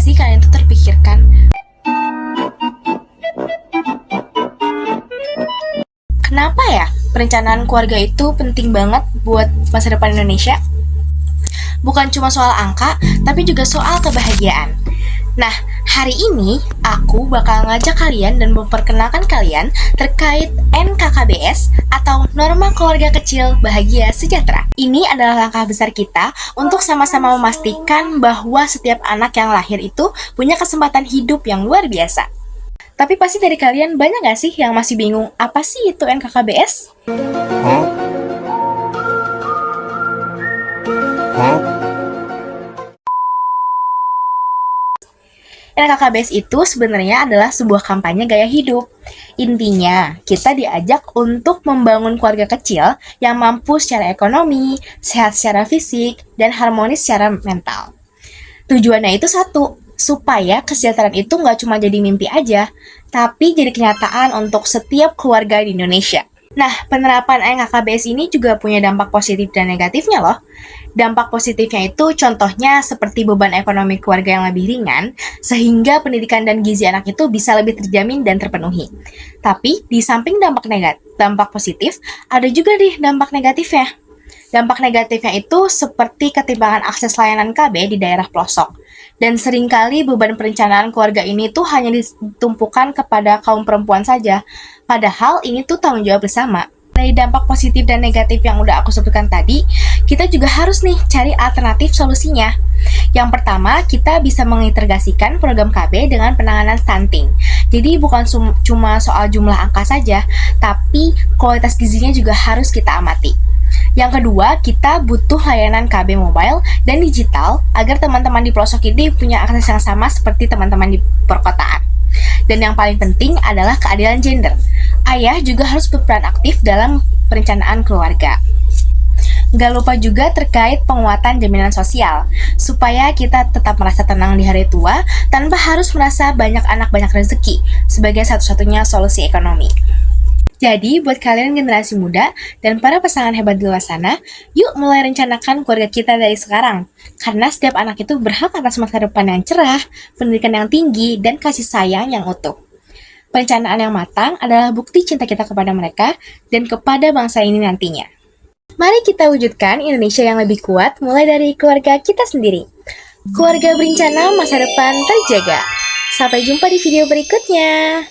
sih kalian tuh terpikirkan? Kenapa ya perencanaan keluarga itu penting banget buat masa depan Indonesia? Bukan cuma soal angka, tapi juga soal kebahagiaan. Nah, hari ini aku bakal ngajak kalian dan memperkenalkan kalian terkait NKKBS atau Norma Keluarga Kecil Bahagia Sejahtera. Ini adalah langkah besar kita untuk sama-sama memastikan bahwa setiap anak yang lahir itu punya kesempatan hidup yang luar biasa. Tapi pasti dari kalian banyak gak sih yang masih bingung apa sih itu NKKBS? NKKBS itu sebenarnya adalah sebuah kampanye gaya hidup. Intinya, kita diajak untuk membangun keluarga kecil yang mampu secara ekonomi, sehat secara fisik, dan harmonis secara mental. Tujuannya itu satu, supaya kesejahteraan itu nggak cuma jadi mimpi aja, tapi jadi kenyataan untuk setiap keluarga di Indonesia. Nah, penerapan NKKBS ini juga punya dampak positif dan negatifnya loh. Dampak positifnya itu contohnya seperti beban ekonomi keluarga yang lebih ringan, sehingga pendidikan dan gizi anak itu bisa lebih terjamin dan terpenuhi. Tapi di samping dampak positif, ada juga nih dampak negatifnya. Dampak negatifnya itu seperti ketimpangan akses layanan KB di daerah pelosok. Dan seringkali beban perencanaan keluarga ini tuh hanya ditumpukan kepada kaum perempuan saja. Padahal ini tuh tanggung jawab bersama. Dari dampak positif dan negatif yang udah aku sebutkan tadi, kita juga harus nih cari alternatif solusinya. Yang pertama, kita bisa mengintegrasikan program KB dengan penanganan stunting. Jadi bukan cuma soal jumlah angka saja, tapi kualitas gizinya juga harus kita amati. Yang kedua, kita butuh layanan KB mobile dan digital agar teman-teman di pelosok ini punya akses yang sama seperti teman-teman di perkotaan. Dan yang paling penting adalah keadilan gender. Ayah juga harus berperan aktif dalam perencanaan keluarga. Gak lupa juga terkait penguatan jaminan sosial, supaya kita tetap merasa tenang di hari tua tanpa harus merasa banyak anak banyak rezeki sebagai satu-satunya solusi ekonomi. Jadi, buat kalian generasi muda dan para pasangan hebat di luar sana, yuk mulai rencanakan keluarga kita dari sekarang. Karena setiap anak itu berhak atas masa depan yang cerah, pendidikan yang tinggi, dan kasih sayang yang utuh. Perencanaan yang matang adalah bukti cinta kita kepada mereka dan kepada bangsa ini nantinya. Mari kita wujudkan Indonesia yang lebih kuat mulai dari keluarga kita sendiri. Keluarga berencana, masa depan terjaga. Sampai jumpa di video berikutnya.